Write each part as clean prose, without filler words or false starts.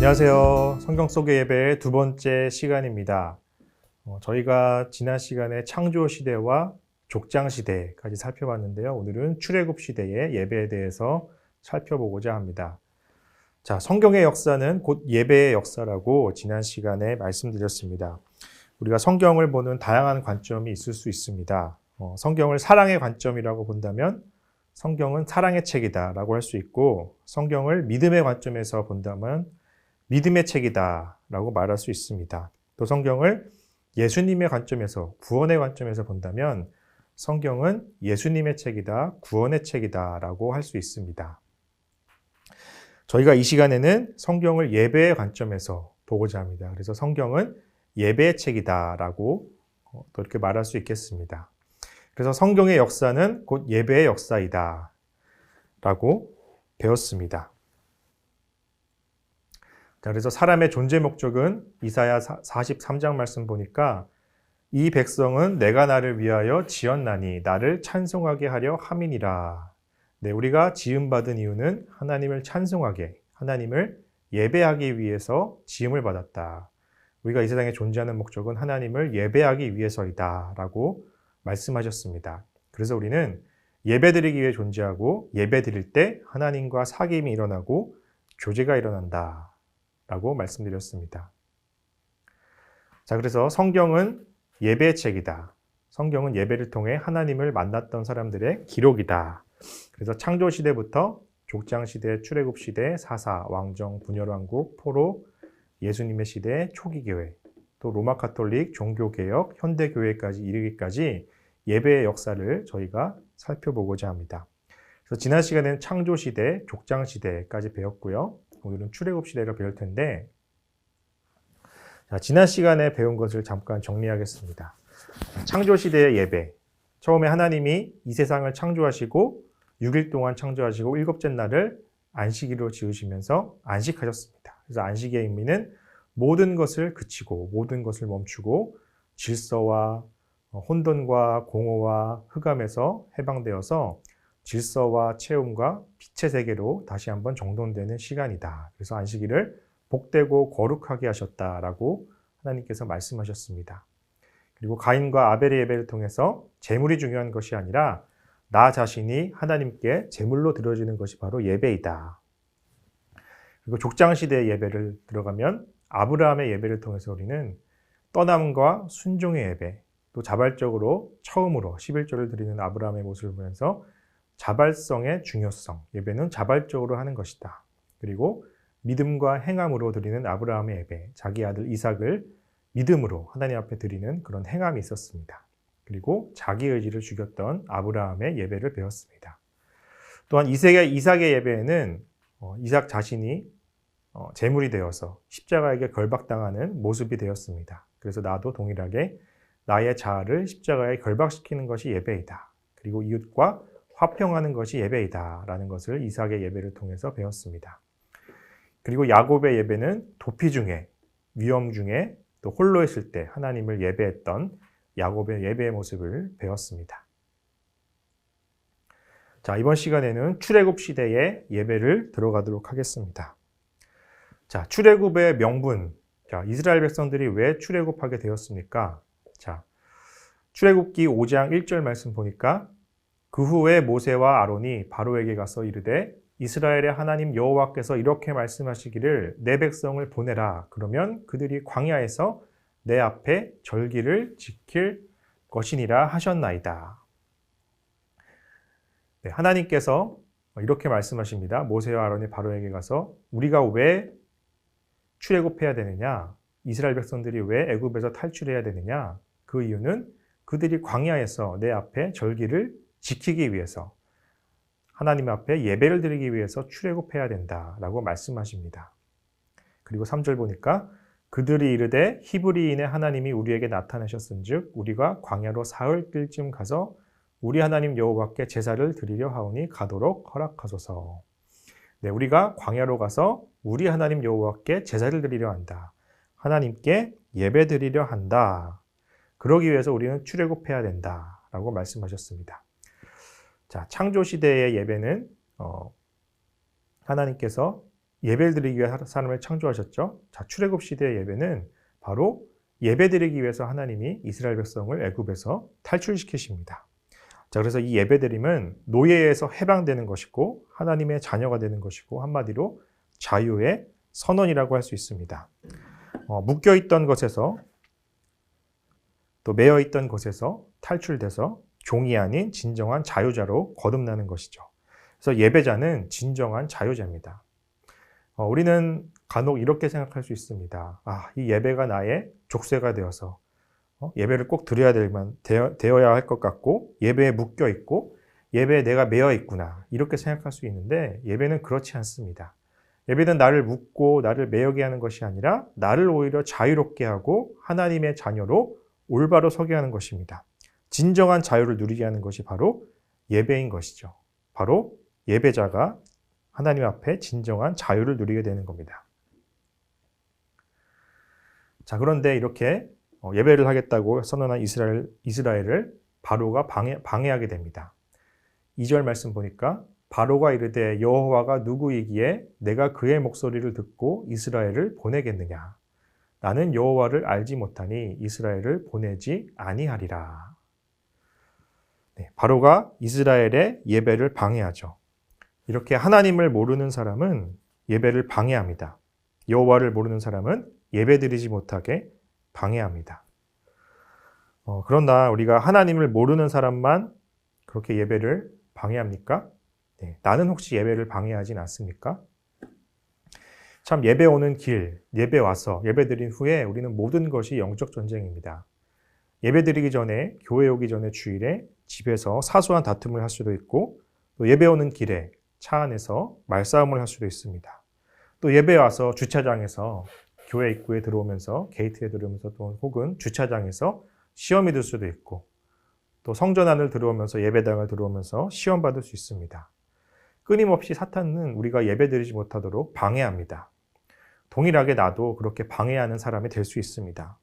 안녕하세요. 성경 속의 예배의 두 번째 시간입니다. 저희가 지난 시간에 창조 시대와 족장 시대까지 살펴봤는데요. 오늘은 출애굽 시대의 예배에 대해서 살펴보고자 합니다. 자, 성경의 역사는 곧 예배의 역사라고 지난 시간에 말씀드렸습니다. 우리가 성경을 보는 다양한 관점이 있을 수 있습니다. 성경을 사랑의 관점이라고 본다면 성경은 사랑의 책이다라고 할 수 있고, 성경을 믿음의 관점에서 본다면 믿음의 책이다라고 말할 수 있습니다. 또 성경을 예수님의 관점에서, 구원의 관점에서 본다면 성경은 예수님의 책이다, 구원의 책이다라고 할 수 있습니다. 저희가 이 시간에는 성경을 예배의 관점에서 보고자 합니다. 그래서 성경은 예배의 책이다라고 또 이렇게 말할 수 있겠습니다. 그래서 성경의 역사는 곧 예배의 역사이다라고 배웠습니다. 자, 그래서 사람의 존재 목적은 이사야 43장 말씀 보니까 이 백성은 내가 나를 위하여 지었나니 나를 찬송하게 하려 함이니라. 네, 우리가 지음받은 이유는 하나님을 찬송하게, 하나님을 예배하기 위해서 지음을 받았다. 우리가 이 세상에 존재하는 목적은 하나님을 예배하기 위해서이다 라고 말씀하셨습니다. 그래서 우리는 예배드리기 위해 존재하고, 예배드릴 때 하나님과 사귐이 일어나고 교제가 일어난다 라고 말씀드렸습니다. 자, 그래서 성경은 예배의 책이다. 성경은 예배를 통해 하나님을 만났던 사람들의 기록이다. 그래서 창조 시대부터 족장 시대, 출애굽 시대, 사사, 왕정, 분열왕국, 포로, 예수님의 시대, 초기 교회, 또 로마 가톨릭, 종교 개혁, 현대 교회까지 이르기까지 예배의 역사를 저희가 살펴보고자 합니다. 그래서 지난 시간에는 창조 시대, 족장 시대까지 배웠고요. 오늘은 출애굽 시대를 배울 텐데, 자, 지난 시간에 배운 것을 잠깐 정리하겠습니다. 창조 시대의 예배. 처음에 하나님이 이 세상을 창조하시고 6일 동안 창조하시고 일곱째 날을 안식일로 지으시면서 안식하셨습니다. 그래서 안식의 의미는 모든 것을 그치고 모든 것을 멈추고 질서와 혼돈과 공허와 흑암에서 해방되어서 질서와 채움과 빛의 세계로 다시 한번 정돈되는 시간이다. 그래서 안식일을 복되고 거룩하게 하셨다라고 하나님께서 말씀하셨습니다. 그리고 가인과 아벨의 예배를 통해서 제물이 중요한 것이 아니라 나 자신이 하나님께 제물로 드려지는 것이 바로 예배이다. 그리고 족장 시대의 예배를 들어가면 아브라함의 예배를 통해서 우리는 떠남과 순종의 예배, 또 자발적으로 처음으로 11조를 드리는 아브라함의 모습을 보면서 자발성의 중요성, 예배는 자발적으로 하는 것이다. 그리고 믿음과 행함으로 드리는 아브라함의 예배, 자기 아들 이삭을 믿음으로 하나님 앞에 드리는 그런 행함이 있었습니다. 그리고 자기 의지를 죽였던 아브라함의 예배를 배웠습니다. 또한 이삭의 예배에는 이삭 자신이 제물이 되어서 십자가에게 결박당하는 모습이 되었습니다. 그래서 나도 동일하게 나의 자아를 십자가에 결박시키는 것이 예배이다. 그리고 이웃과 화평하는 것이 예배이다 라는 것을 이삭의 예배를 통해서 배웠습니다. 그리고 야곱의 예배는 도피 중에, 위험 중에, 또 홀로 있을 때 하나님을 예배했던 야곱의 예배의 모습을 배웠습니다. 자, 이번 시간에는 출애굽 시대의 예배를 들어가도록 하겠습니다. 자, 출애굽의 명분. 자, 이스라엘 백성들이 왜 출애굽하게 되었습니까? 자, 출애굽기 5장 1절 말씀 보니까 그 후에 모세와 아론이 바로에게 가서 이르되 이스라엘의 하나님 여호와께서 이렇게 말씀하시기를 내 백성을 보내라. 그러면 그들이 광야에서 내 앞에 절기를 지킬 것이니라 하셨나이다. 네, 하나님께서 이렇게 말씀하십니다. 모세와 아론이 바로에게 가서 우리가 왜 출애굽해야 되느냐? 이스라엘 백성들이 왜 애굽에서 탈출해야 되느냐? 그 이유는 그들이 광야에서 내 앞에 절기를 지키기 위해서, 하나님 앞에 예배를 드리기 위해서 출애굽해야 된다라고 말씀하십니다. 그리고 3절 보니까 그들이 이르되 히브리인의 하나님이 우리에게 나타나셨은즉 우리가 광야로 사흘길쯤 가서 우리 하나님 여호와께 제사를 드리려 하오니 가도록 허락하소서. 네, 우리가 광야로 가서 우리 하나님 여호와께 제사를 드리려 한다. 하나님께 예배 드리려 한다. 그러기 위해서 우리는 출애굽해야 된다라고 말씀하셨습니다. 자, 창조 시대의 예배는 하나님께서 예배를 드리기 위해 사람을 창조하셨죠. 자, 출애굽 시대의 예배는 바로 예배 드리기 위해서 하나님이 이스라엘 백성을 애굽에서 탈출시키십니다. 자, 그래서 이 예배 드림은 노예에서 해방되는 것이고 하나님의 자녀가 되는 것이고 한마디로 자유의 선언이라고 할 수 있습니다. 묶여있던 것에서 또 매여있던 것에서 탈출돼서 종이 아닌 진정한 자유자로 거듭나는 것이죠. 그래서 예배자는 진정한 자유자입니다. 우리는 간혹 이렇게 생각할 수 있습니다. 이 예배가 나의 족쇄가 되어서 예배를 꼭 드려야 되어야 할 것 같고 예배에 묶여 있고 예배에 내가 매여 있구나 이렇게 생각할 수 있는데 예배는 그렇지 않습니다. 예배는 나를 묶고 나를 매여게 하는 것이 아니라 나를 오히려 자유롭게 하고 하나님의 자녀로 올바로 서게 하는 것입니다. 진정한 자유를 누리게 하는 것이 바로 예배인 것이죠. 바로 예배자가 하나님 앞에 진정한 자유를 누리게 되는 겁니다. 자, 그런데 이렇게 예배를 하겠다고 선언한 이스라엘을 바로가 방해하게 됩니다. 2절 말씀 보니까 바로가 이르되 여호와가 누구이기에 내가 그의 목소리를 듣고 이스라엘을 보내겠느냐. 나는 여호와를 알지 못하니 이스라엘을 보내지 아니하리라. 네, 바로가 이스라엘의 예배를 방해하죠. 이렇게 하나님을 모르는 사람은 예배를 방해합니다. 여호와를 모르는 사람은 예배드리지 못하게 방해합니다. 그러나 우리가 하나님을 모르는 사람만 그렇게 예배를 방해합니까? 네, 나는 혹시 예배를 방해하진 않습니까? 참 예배 오는 길, 예배 와서 예배 드린 후에 우리는 모든 것이 영적 전쟁입니다. 예배 드리기 전에, 교회 오기 전에 주일에 집에서 사소한 다툼을 할 수도 있고 또 예배 오는 길에 차 안에서 말싸움을 할 수도 있습니다. 또 예배 와서 주차장에서 교회 입구에 들어오면서 게이트에 들어오면서 또 혹은 주차장에서 시험이 들 수도 있고 또 성전 안을 들어오면서 예배당을 들어오면서 시험 받을 수 있습니다. 끊임없이 사탄은 우리가 예배 드리지 못하도록 방해합니다. 동일하게 나도 그렇게 방해하는 사람이 될 수 있습니다.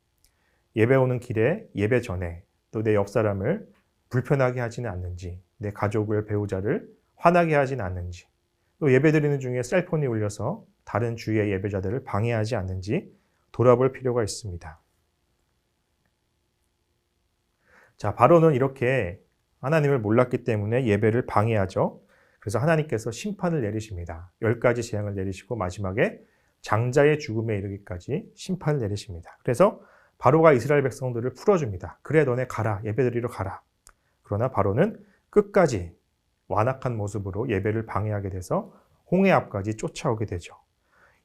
예배 오는 길에 예배 전에 또 내 옆 사람을 불편하게 하지는 않는지 내 가족을 배우자를 화나게 하지는 않는지 또 예배 드리는 중에 셀폰이 울려서 다른 주위의 예배자들을 방해하지 않는지 돌아볼 필요가 있습니다. 자, 바로는 이렇게 하나님을 몰랐기 때문에 예배를 방해하죠. 그래서 하나님께서 심판을 내리십니다. 10가지 재앙을 내리시고 마지막에 장자의 죽음에 이르기까지 심판을 내리십니다. 그래서 바로가 이스라엘 백성들을 풀어줍니다. 그래 너네 가라. 예배드리러 가라. 그러나 바로는 끝까지 완악한 모습으로 예배를 방해하게 돼서 홍해 앞까지 쫓아오게 되죠.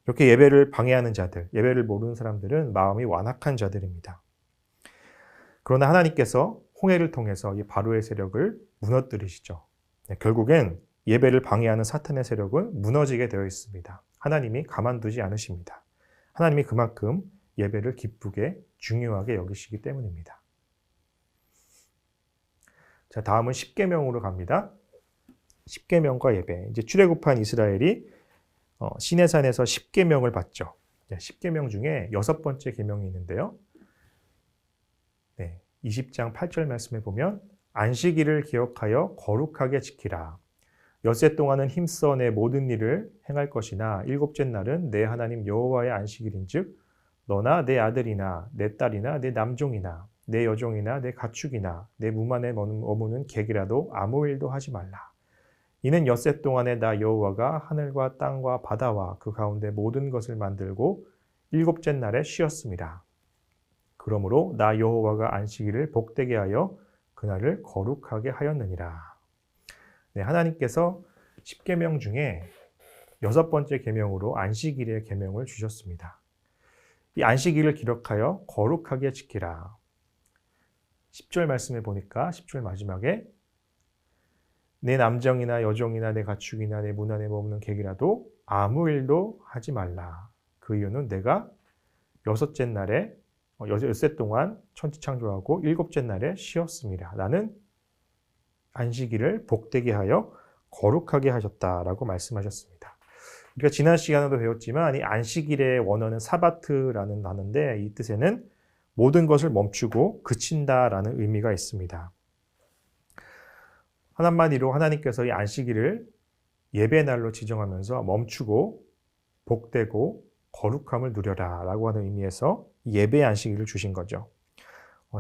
이렇게 예배를 방해하는 자들, 예배를 모르는 사람들은 마음이 완악한 자들입니다. 그러나 하나님께서 홍해를 통해서 이 바로의 세력을 무너뜨리시죠. 결국엔 예배를 방해하는 사탄의 세력은 무너지게 되어 있습니다. 하나님이 가만두지 않으십니다. 하나님이 그만큼 예배를 기쁘게 중요하게 여기시기 때문입니다. 자, 다음은 십계명으로 갑니다. 십계명과 예배. 이제 출애굽한 이스라엘이 시내산에서 십계명을 받죠. 십계명 중에 6번째 계명이 있는데요. 20장 8절 말씀에 보면 안식일을 기억하여 거룩하게 지키라. 엿새 동안은 힘써 내 모든 일을 행할 것이나 일곱째 날은 내 하나님 여호와의 안식일인즉 너나 내 아들이나 내 딸이나 내 남종이나 내 여종이나 내 가축이나 내 문 안에 머무는 객이라도 아무 일도 하지 말라. 이는 엿새 동안에 나 여호와가 하늘과 땅과 바다와 그 가운데 모든 것을 만들고 일곱째 날에 쉬었습니다. 그러므로 나 여호와가 안식일을 복되게 하여 그날을 거룩하게 하였느니라. 네, 하나님께서 10계명 중에 6번째 계명으로 안식일의 계명을 주셨습니다. 이 안식일을 기록하여 거룩하게 지키라. 10절 말씀에 보니까 10절 마지막에 내 남정이나 여종이나 내 가축이나 내 문 안에 머무는 객이라도 아무 일도 하지 말라. 그 이유는 내가 여섯째 날에 엿새 동안 천지 창조하고 일곱째 날에 쉬었습니다. 나는 안식일을 복되게 하여 거룩하게 하셨다라고 말씀하셨습니다. 우리가 지난 시간에도 배웠지만 이 안식일의 원어는 사바트라는 단어인데 이 뜻에는 모든 것을 멈추고 그친다라는 의미가 있습니다. 한마디로 하나님께서 이 안식일을 예배날로 지정하면서 멈추고 복되고 거룩함을 누려라 라고 하는 의미에서 예배의 안식일을 주신 거죠.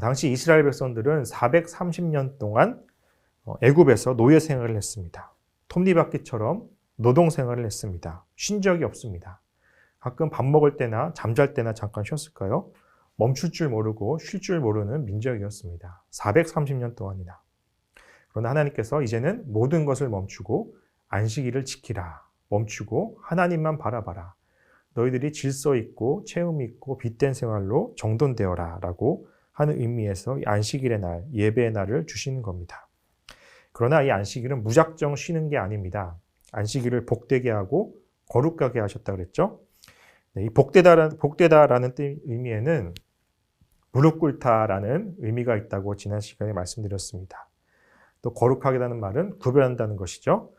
당시 이스라엘 백성들은 430년 동안 애굽에서 노예 생활을 했습니다. 톱니바퀴처럼 노동 생활을 했습니다. 쉰 적이 없습니다. 가끔 밥 먹을 때나 잠잘 때나 잠깐 쉬었을까요? 멈출 줄 모르고 쉴 줄 모르는 민족이었습니다. 430년 동안이나. 그러나 하나님께서 이제는 모든 것을 멈추고 안식일을 지키라. 멈추고 하나님만 바라봐라. 너희들이 질서 있고 체험 있고 빛된 생활로 정돈되어라 라고 하는 의미에서 이 안식일의 날, 예배의 날을 주시는 겁니다. 그러나 이 안식일은 무작정 쉬는 게 아닙니다. 안식일을 복되게 하고 거룩하게 하셨다 그랬죠. 네, 이 복되다라는 의미에는 무릎 꿇다라는 의미가 있다고 지난 시간에 말씀드렸습니다. 또 거룩하게라는 말은 구별한다는 것이죠.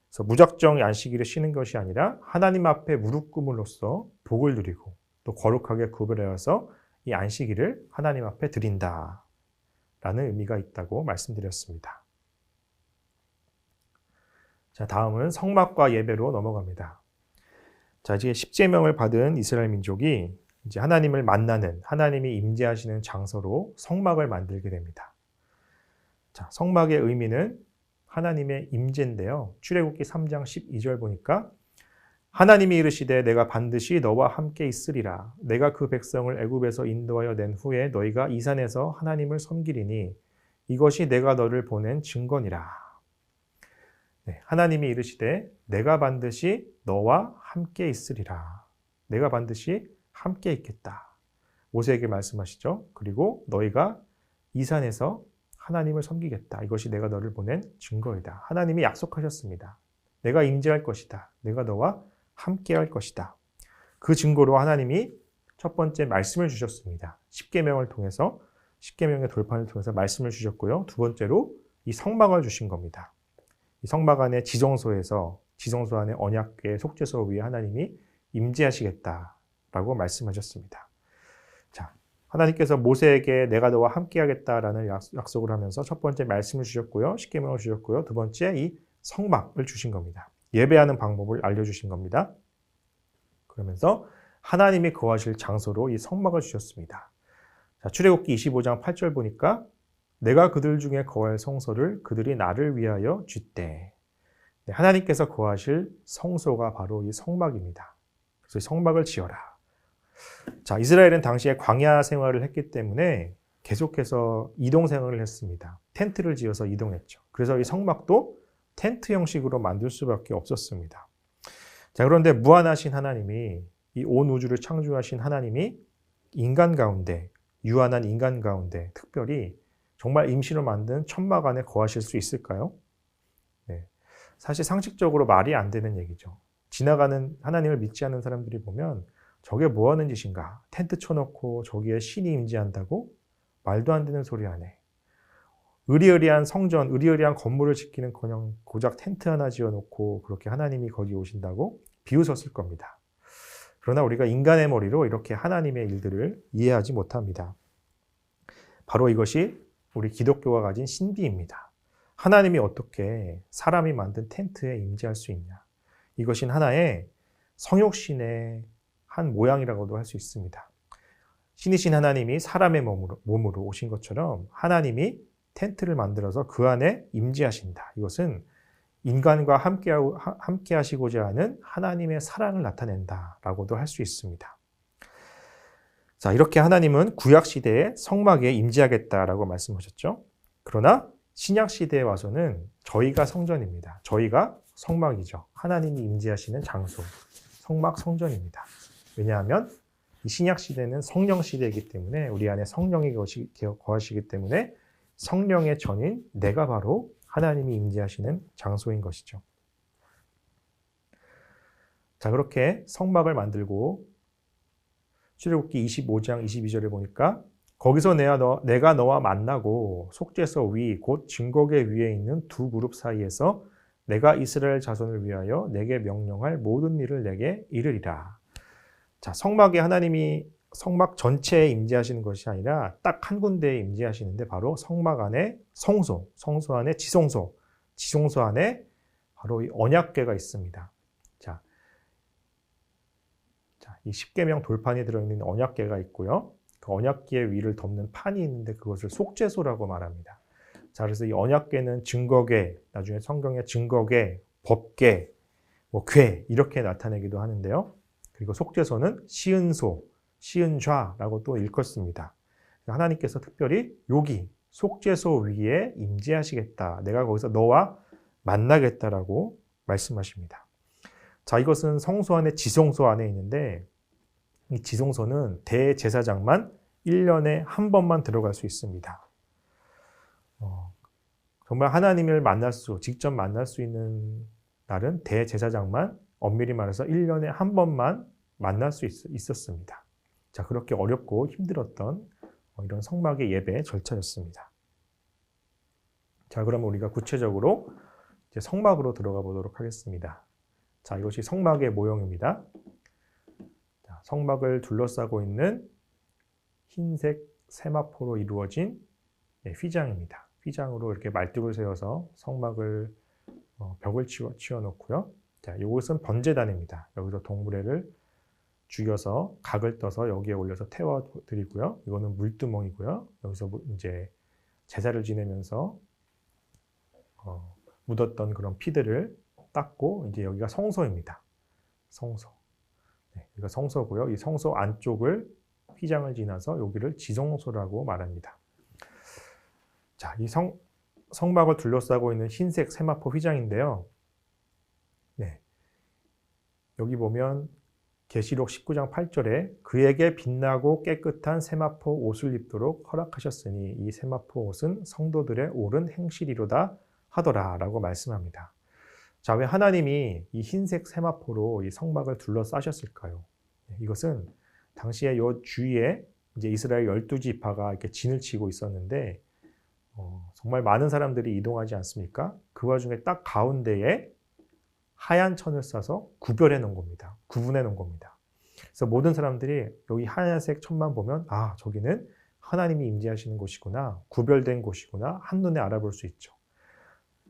그래서 무작정 안식일을 쉬는 것이 아니라 하나님 앞에 무릎 꿇음으로써 복을 누리고 또 거룩하게 구별해서 이 안식일을 하나님 앞에 드린다라는 의미가 있다고 말씀드렸습니다. 자, 다음은 성막과 예배로 넘어갑니다. 자, 이제 십계명을 받은 이스라엘 민족이 이제 하나님을 만나는, 하나님이 임재하시는 장소로 성막을 만들게 됩니다. 자, 성막의 의미는 하나님의 임재인데요. 출애굽기 3장 12절 보니까 하나님이 이르시되 내가 반드시 너와 함께 있으리라. 내가 그 백성을 애굽에서 인도하여 낸 후에 너희가 이 산에서 하나님을 섬기리니 이것이 내가 너를 보낸 증거니라. 네, 하나님이 이르시되 내가 반드시 너와 함께 있으리라. 내가 반드시 함께 있겠다. 모세에게 말씀하시죠. 그리고 너희가 이 산에서 하나님을 섬기겠다. 이것이 내가 너를 보낸 증거이다. 하나님이 약속하셨습니다. 내가 임재할 것이다. 내가 너와 함께 할 것이다. 그 증거로 하나님이 첫 번째 말씀을 주셨습니다. 십계명을 통해서, 십계명의 돌판을 통해서 말씀을 주셨고요. 두 번째로 이 성막을 주신 겁니다. 이 성막 안에 지성소 안에 언약궤 속죄소 위에 하나님이 임재하시겠다라고 말씀하셨습니다. 자, 하나님께서 모세에게 내가 너와 함께 하겠다라는 약속을 하면서 첫 번째 말씀을 주셨고요. 십계명을 주셨고요. 두 번째 이 성막을 주신 겁니다. 예배하는 방법을 알려주신 겁니다. 그러면서 하나님이 거하실 장소로 이 성막을 주셨습니다. 자, 출애굽기 25장 8절 보니까 내가 그들 중에 거할 성소를 그들이 나를 위하여 쥐때. 네, 하나님께서 거하실 성소가 바로 이 성막입니다. 그래서 이 성막을 지어라. 자, 이스라엘은 당시에 광야 생활을 했기 때문에 계속해서 이동 생활을 했습니다. 텐트를 지어서 이동했죠. 그래서 이 성막도 텐트 형식으로 만들 수밖에 없었습니다. 자, 그런데 무한하신 하나님이, 이 온 우주를 창조하신 하나님이 인간 가운데, 유한한 인간 가운데 특별히 정말 임시로 만든 천막 안에 거하실 수 있을까요? 네, 사실 상식적으로 말이 안 되는 얘기죠. 지나가는 하나님을 믿지 않는 사람들이 보면 저게 뭐 하는 짓인가? 텐트 쳐놓고 저기에 신이 임재한다고? 말도 안 되는 소리 하네. 의리의리한 성전, 의리의리한 건물을 짓기는커녕 고작 텐트 하나 지어놓고 그렇게 하나님이 거기 오신다고 비웃었을 겁니다. 그러나 우리가 인간의 머리로 이렇게 하나님의 일들을 이해하지 못합니다. 바로 이것이 우리 기독교가 가진 신비입니다. 하나님이 어떻게 사람이 만든 텐트에 임재할 수 있냐. 이것은 하나의 성육신의 한 모양이라고도 할 수 있습니다. 신이신 하나님이 사람의 몸으로 오신 것처럼 하나님이 텐트를 만들어서 그 안에 임재하신다. 이것은 인간과 함께 하시고자 하는 하나님의 사랑을 나타낸다라고도 할 수 있습니다. 자, 이렇게 하나님은 구약 시대에 성막에 임재하겠다라고 말씀하셨죠. 그러나 신약 시대에 와서는 저희가 성전입니다. 저희가 성막이죠. 하나님이 임재하시는 장소, 성막 성전입니다. 왜냐하면 이 신약 시대는 성령 시대이기 때문에 우리 안에 성령이 거하시기 때문에 성령의 전인 내가 바로 하나님이 임재하시는 장소인 것이죠. 자, 그렇게 성막을 만들고 출애굽기 25장 22절에 보니까 거기서 내가 너와 만나고 속죄소 위 곧 증거궤 위에 있는 두 무릎 사이에서 내가 이스라엘 자손을 위하여 내게 명령할 모든 일을 내게 이르리라. 자, 성막에 하나님이 성막 전체에 임재하시는 것이 아니라 딱 한 군데에 임재하시는데 바로 성막 안에 성소 안에 지성소 안에 바로 이 언약궤가 있습니다. 자, 자, 이 십계명 돌판이 들어있는 언약궤가 있고요. 그 언약궤 위를 덮는 판이 있는데 그것을 속죄소라고 말합니다. 자, 그래서 이 언약궤는 증거궤, 나중에 성경에 증거궤, 법궤, 뭐 궤 이렇게 나타내기도 하는데요. 그리고 속죄소는 시은소, 시은좌라고 또 일컫습니다. 하나님께서 특별히 여기 속죄소 위에 임재하시겠다. 내가 거기서 너와 만나겠다라고 말씀하십니다. 자, 이것은 성소 안에 지성소 안에 있는데 이 지성소는 대제사장만 1년에 한 번만 들어갈 수 있습니다. 정말 하나님을 직접 만날 수 있는 날은 대제사장만 엄밀히 말해서 1년에 한 번만 만날 수 있었습니다. 자, 그렇게 어렵고 힘들었던 이런 성막의 예배 절차였습니다. 자, 그럼 우리가 구체적으로 이제 성막으로 들어가 보도록 하겠습니다. 자, 이것이 성막의 모형입니다. 자, 성막을 둘러싸고 있는 흰색 세마포로 이루어진 휘장입니다. 휘장으로 이렇게 말뚝을 세워서 성막을 벽을 치워 놓고요. 자, 이것은 번제단입니다. 여기서 동물애를 죽여서 각을 떠서 여기에 올려서 태워 드리고요. 이거는 물두멍이고요. 여기서 이제 제사를 지내면서 묻었던 그런 피들을 닦고 이제 여기가 성소입니다. 성소. 네, 여기가 성소고요. 이 성소 안쪽을 휘장을 지나서 여기를 지성소라고 말합니다. 자, 이 성막을 둘러싸고 있는 흰색 세마포 휘장인데요. 네, 여기 보면 계시록 19장 8절에 그에게 빛나고 깨끗한 세마포 옷을 입도록 허락하셨으니 이 세마포 옷은 성도들의 옳은 행실이로다 하더라 라고 말씀합니다. 자, 왜 하나님이 이 흰색 세마포로 이 성막을 둘러싸셨을까요? 이것은 당시에 요 주위에 이제 이스라엘 12지파가 이렇게 진을 치고 있었는데 정말 많은 사람들이 이동하지 않습니까? 그 와중에 딱 가운데에 하얀 천을 싸서 구별해 놓은 겁니다. 구분해 놓은 겁니다. 그래서 모든 사람들이 여기 하얀색 천만 보면 아, 저기는 하나님이 임재하시는 곳이구나, 구별된 곳이구나 한눈에 알아볼 수 있죠.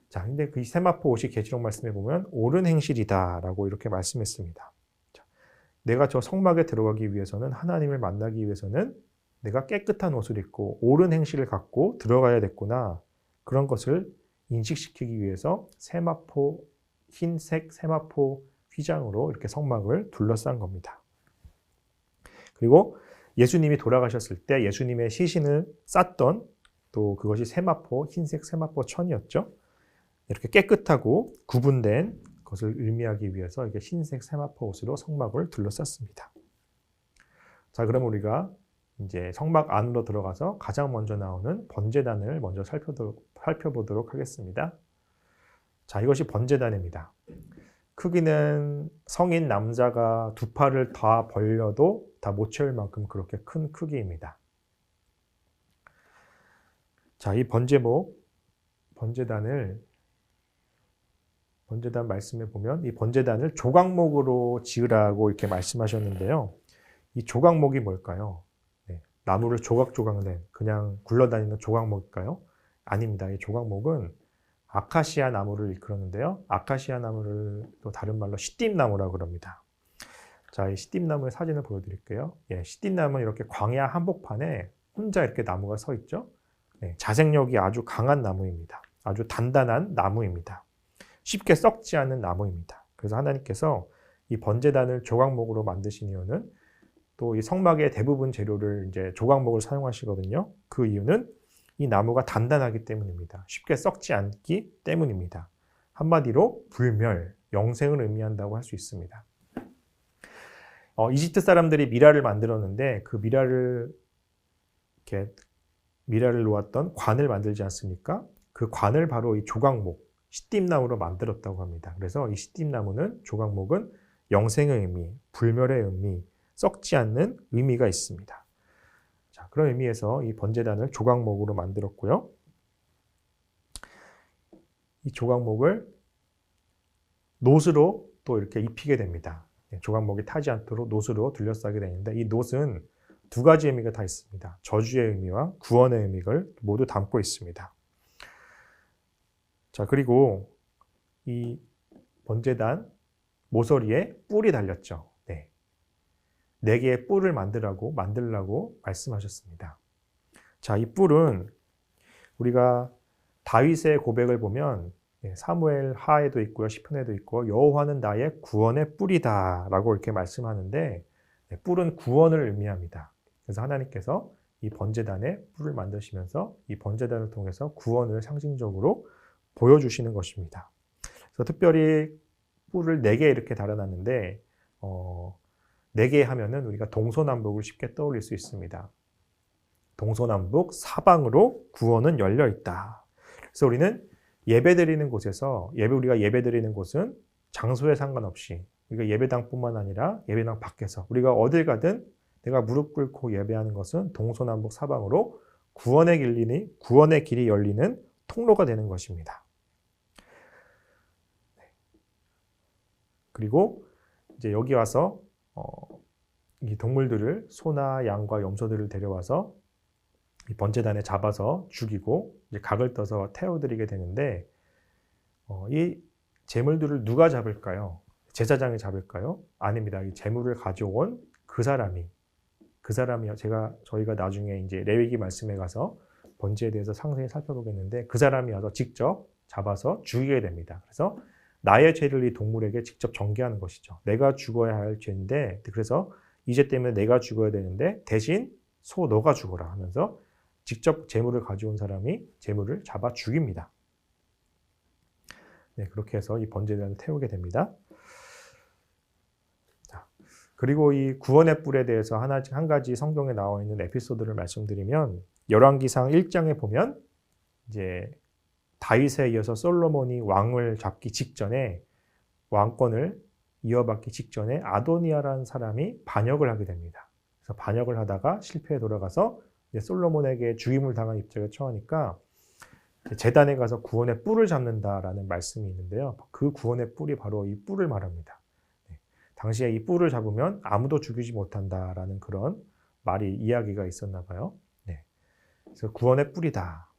자, 근데 그 세마포 옷이 계시록 말씀에 보면 옳은 행실이다라고 이렇게 말씀했습니다. 자, 내가 저 성막에 들어가기 위해서는 하나님을 만나기 위해서는 내가 깨끗한 옷을 입고 옳은 행실을 갖고 들어가야 됐구나. 그런 것을 인식시키기 위해서 흰색 세마포 휘장으로 이렇게 성막을 둘러싼 겁니다. 그리고 예수님이 돌아가셨을 때 예수님의 시신을 쌌던 또 그것이 흰색 세마포 천이었죠. 이렇게 깨끗하고 구분된 것을 의미하기 위해서 이렇게 흰색 세마포 옷으로 성막을 둘러쌌습니다. 자, 그럼 우리가 이제 성막 안으로 들어가서 가장 먼저 나오는 번제단을 먼저 살펴보도록 하겠습니다. 자, 이것이 번제단입니다. 크기는 성인 남자가 두 팔을 다 벌려도 다 못 채울 만큼 그렇게 큰 크기입니다. 자, 이 번제단 말씀에 보면 이 번제단을 조각목으로 지으라고 이렇게 말씀하셨는데요. 이 조각목이 뭘까요? 네, 나무를 조각조각 낸 그냥 굴러다니는 조각목일까요? 아닙니다. 이 조각목은 아카시아 나무를 일컬었는데요. 아카시아 나무를 또 다른 말로 시띠임나무라고 그럽니다. 자, 이 시띠임나무의 사진을 보여드릴게요. 예, 시띠임나무는 이렇게 광야 한복판에 혼자 이렇게 나무가 서 있죠. 네, 자생력이 아주 강한 나무입니다. 아주 단단한 나무입니다. 쉽게 썩지 않는 나무입니다. 그래서 하나님께서 이 번제단을 조각목으로 만드신 이유는 또 이 성막의 대부분 재료를 이제 조각목을 사용하시거든요. 그 이유는 이 나무가 단단하기 때문입니다. 쉽게 썩지 않기 때문입니다. 한마디로 불멸, 영생을 의미한다고 할 수 있습니다. 이집트 사람들이 미라를 만들었는데 그 미라를 놓았던 관을 만들지 않습니까? 그 관을 바로 이 조각목, 시띠임나무로 만들었다고 합니다. 그래서 이 시띠임나무는 조각목은 영생의 의미, 불멸의 의미, 썩지 않는 의미가 있습니다. 자, 그런 의미에서 이 번제단을 조각목으로 만들었고요. 이 조각목을 놋으로 또 이렇게 입히게 됩니다. 조각목이 타지 않도록 놋으로 둘러싸게 되는데 이 놋은 두 가지 의미가 다 있습니다. 저주의 의미와 구원의 의미를 모두 담고 있습니다. 자, 그리고 이 번제단 모서리에 뿔이 달렸죠. 네. 네 개의 뿔을 만들라고 말씀하셨습니다. 자, 이 뿔은 우리가 다윗의 고백을 보면 사무엘 하에도 있고요, 시편에도 있고 여호와는 나의 구원의 뿔이다라고 이렇게 말씀하는데 뿔은 구원을 의미합니다. 그래서 하나님께서 이 번제단에 뿔을 만드시면서 이 번제단을 통해서 구원을 상징적으로 보여주시는 것입니다. 그래서 특별히 뿔을 4개 이렇게 달아놨는데 4개 하면은 우리가 동서남북을 쉽게 떠올릴 수 있습니다. 동서남북 사방으로 구원은 열려 있다. 그래서 우리는 예배드리는 곳에서 우리가 예배드리는 곳은 장소에 상관없이 우리가 예배당뿐만 아니라 예배당 밖에서 우리가 어딜 가든 내가 무릎 꿇고 예배하는 것은 동서남북 사방으로 구원의 길이 열리는 통로가 되는 것입니다. 그리고 이제 여기 와서 이 동물들을 소나 양과 염소들을 데려와서 이 번제단에 잡아서 죽이고 이제 각을 떠서 태워드리게 되는데 이 제물들을 누가 잡을까요? 제사장이 잡을까요? 아닙니다. 이 제물을 가져온 그 사람이 저희가 나중에 이제 레위기 말씀에 가서 번제에 대해서 상세히 살펴보겠는데 그 사람이 와서 직접 잡아서 죽이게 됩니다. 그래서 나의 죄를 이 동물에게 직접 전개하는 것이죠. 내가 죽어야 할 죄인데 그래서 이 죄 때문에 내가 죽어야 되는데 대신 소 너가 죽어라 하면서 직접 제물을 가져온 사람이 제물을 잡아 죽입니다. 네, 그렇게 해서 이 번제단을 태우게 됩니다. 자, 그리고 이 구원의 뿔에 대해서 한 가지 성경에 나와 있는 에피소드를 말씀드리면 열왕기상 1장에 보면 이제 다윗에 이어서 솔로몬이 왕을 잡기 직전에 왕권을 이어받기 직전에 아도니아라는 사람이 반역을 하게 됩니다. 그래서 반역을 하다가 실패에 돌아가서 솔로몬에게 죽임을 당한 입장에 처하니까 제단에 가서 구원의 뿔을 잡는다라는 말씀이 있는데요. 그 구원의 뿔이 바로 이 뿔을 말합니다. 당시에 이 뿔을 잡으면 아무도 죽이지 못한다라는 그런 이야기가 있었나 봐요. 그래서 구원의 뿔이다.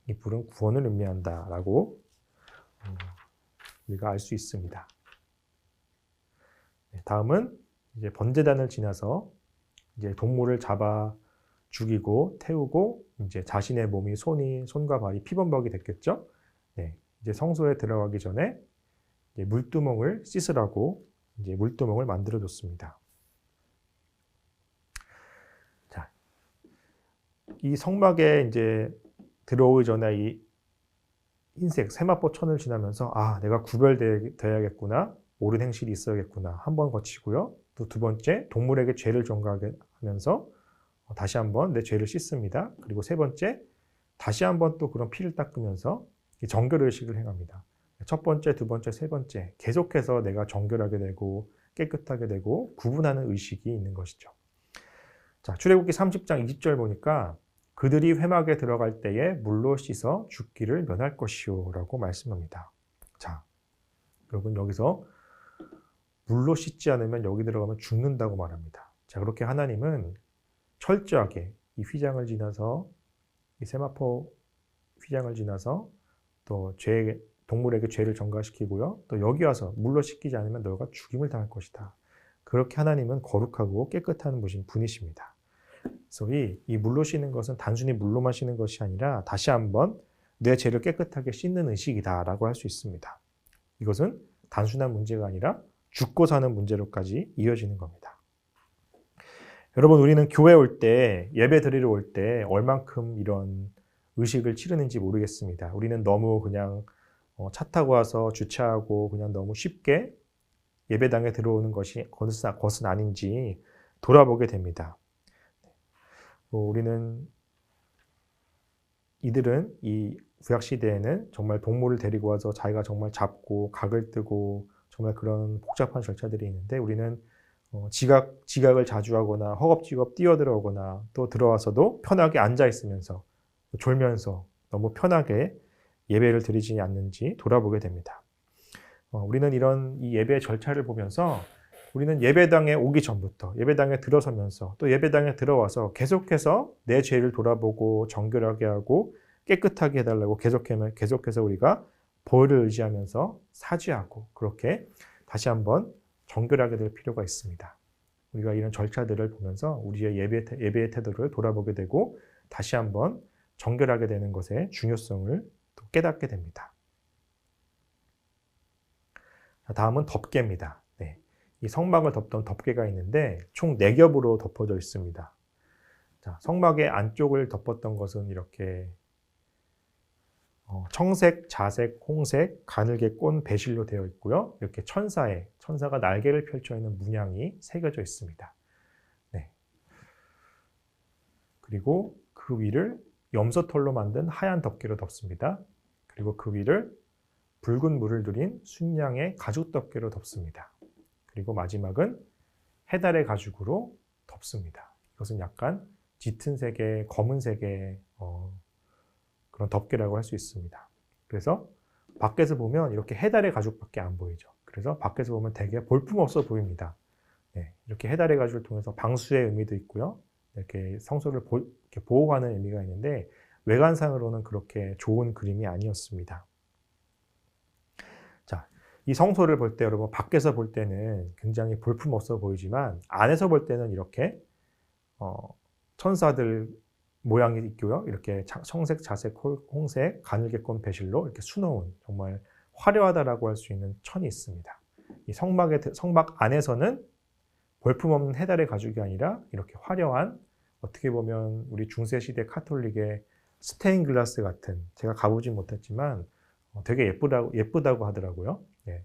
이 뿔은 구원을 의미한다라고 우리가 알 수 있습니다. 다음은 이제 번제단을 지나서 이제 동물을 잡아 죽이고 태우고 이제 자신의 몸이 손과 발이 피범벅이 됐겠죠. 이제 성소에 들어가기 전에 이제 물두멍을 씻으라고 이제 물두멍을 만들어 줬습니다. 자, 이 성막에 이제 들어오기 전에 이 흰색 세마포 천을 지나면서 내가 구별되어야겠구나. 옳은 행실이 있어야겠구나. 한 번 거치고요. 또 두 번째 동물에게 죄를 전가하게 하면서 다시 한번 내 죄를 씻습니다. 그리고 세 번째 다시 한번 또 그런 피를 닦으면서 정결의식을 행합니다. 첫 번째, 두 번째, 세 번째 계속해서 내가 정결하게 되고 깨끗하게 되고 구분하는 의식이 있는 것이죠. 자, 출애굽기 30장 20절 보니까 그들이 회막에 들어갈 때에 물로 씻어 죽기를 면할 것이요 라고 말씀합니다. 자, 여러분 여기서 물로 씻지 않으면 여기 들어가면 죽는다고 말합니다. 자, 그렇게 하나님은 철저하게 이 휘장을 지나서 이 세마포 휘장을 지나서 또 동물에게 죄를 전가시키고요. 또 여기 와서 물로 씻기지 않으면 너가 죽임을 당할 것이다. 그렇게 하나님은 거룩하고 깨끗한 분이십니다. 그래서 이 물로 씻는 것은 단순히 물로만 씻는 것이 아니라 다시 한번 내 죄를 깨끗하게 씻는 의식이다라고 할 수 있습니다. 이것은 단순한 문제가 아니라 죽고 사는 문제로까지 이어지는 겁니다. 여러분, 우리는 교회 올 때, 예배 드리러 올 때 얼만큼 이런 의식을 치르는지 모르겠습니다. 우리는 너무 그냥 차 타고 와서 주차하고 그냥 너무 쉽게 예배당에 들어오는 것은 아닌지 돌아보게 됩니다. 이들은 이 구약시대에는 정말 동물을 데리고 와서 자기가 정말 잡고 각을 뜨고 정말 그런 복잡한 절차들이 있는데 우리는 지각을 자주 하거나 허겁지겁 뛰어들어오거나 또 들어와서도 편하게 앉아있으면서 졸면서 너무 편하게 예배를 드리지 않는지 돌아보게 됩니다. 우리는 이런 이 예배 절차를 보면서 우리는 예배당에 오기 전부터 예배당에 들어서면서 또 예배당에 들어와서 계속해서 내 죄를 돌아보고 정결하게 하고 깨끗하게 해달라고 계속해서 우리가 보혈을 의지하면서 사죄하고 그렇게 다시 한번 정결하게 될 필요가 있습니다. 우리가 이런 절차들을 보면서 우리의 예배의 태도를 돌아보게 되고 다시 한번 정결하게 되는 것의 중요성을 또 깨닫게 됩니다. 다음은 덮개입니다. 네. 이 성막을 덮던 덮개가 있는데 총 4겹으로 덮어져 있습니다. 자, 성막의 안쪽을 덮었던 것은 이렇게 청색, 자색, 홍색, 가늘게 꼰 배실로 되어 있고요. 이렇게 천사가 날개를 펼쳐 있는 문양이 새겨져 있습니다. 네. 그리고 그 위를 염소털로 만든 하얀 덮개로 덮습니다. 그리고 그 위를 붉은 물을 들인 순양의 가죽 덮개로 덮습니다. 그리고 마지막은 해달의 가죽으로 덮습니다. 이것은 약간 짙은 색의 검은색의 그런 덮개라고 할 수 있습니다. 그래서 밖에서 보면 이렇게 해달의 가죽밖에 안 보이죠. 그래서 밖에서 보면 되게 볼품없어 보입니다. 네, 이렇게 해달의 가죽을 통해서 방수의 의미도 있고요. 이렇게 성소를 이렇게 보호하는 의미가 있는데 외관상으로는 그렇게 좋은 그림이 아니었습니다. 자, 이 성소를 볼 때 여러분 밖에서 볼 때는 굉장히 볼품없어 보이지만 안에서 볼 때는 이렇게 천사들 모양이 있고요. 이렇게 청색, 자색, 홍색, 가늘게 꼰 배실로 이렇게 수놓은 정말 화려하다라고 할 수 있는 천이 있습니다. 이 성막 안에서는 볼품없는 해달의 가죽이 아니라 이렇게 화려한 어떻게 보면 우리 중세시대 카톨릭의 스테인 글라스 같은 제가 가보진 못했지만 되게 예쁘다고 하더라고요. 네.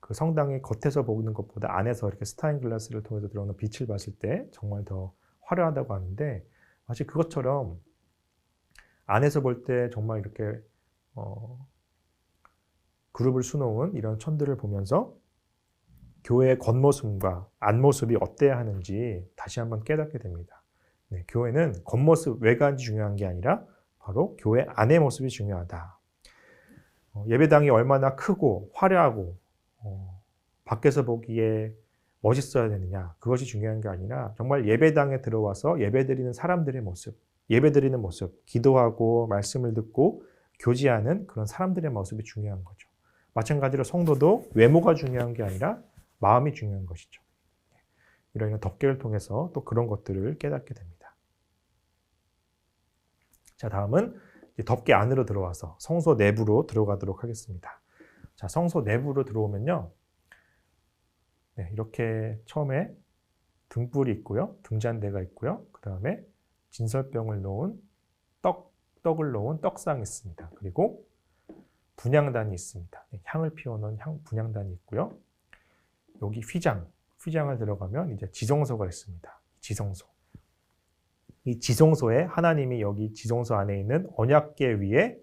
그 성당이 겉에서 보는 것보다 안에서 이렇게 스테인 글라스를 통해서 들어오는 빛을 봤을 때 정말 더 화려하다고 하는데 마치 그것처럼 안에서 볼 때 정말 이렇게 그룹을 수놓은 이런 천들을 보면서 교회의 겉모습과 안모습이 어때야 하는지 다시 한번 깨닫게 됩니다. 네, 교회는 겉모습, 외관이 중요한 게 아니라 바로 교회 안의 모습이 중요하다. 예배당이 얼마나 크고 화려하고 밖에서 보기에 멋있어야 되느냐, 그것이 중요한 게 아니라 정말 예배당에 들어와서 예배드리는 사람들의 모습, 예배드리는 모습, 기도하고 말씀을 듣고 교제하는 그런 사람들의 모습이 중요한 거죠. 마찬가지로 성도도 외모가 중요한 게 아니라 마음이 중요한 것이죠. 이런 덮개를 통해서 또 그런 것들을 깨닫게 됩니다. 자, 다음은 덮개 안으로 들어와서 성소 내부로 들어가도록 하겠습니다. 자, 성소 내부로 들어오면요. 네, 이렇게 처음에 등불이 있고요. 등잔대가 있고요. 그 다음에 진설병을 놓은 떡을 놓은 떡상이 있습니다. 그리고 분향단이 있습니다. 향을 피워놓은 분향단이 있고요. 여기 휘장을 들어가면 이제 지성소가 있습니다. 지성소. 이 지성소에 하나님이 여기 지성소 안에 있는 언약궤 위에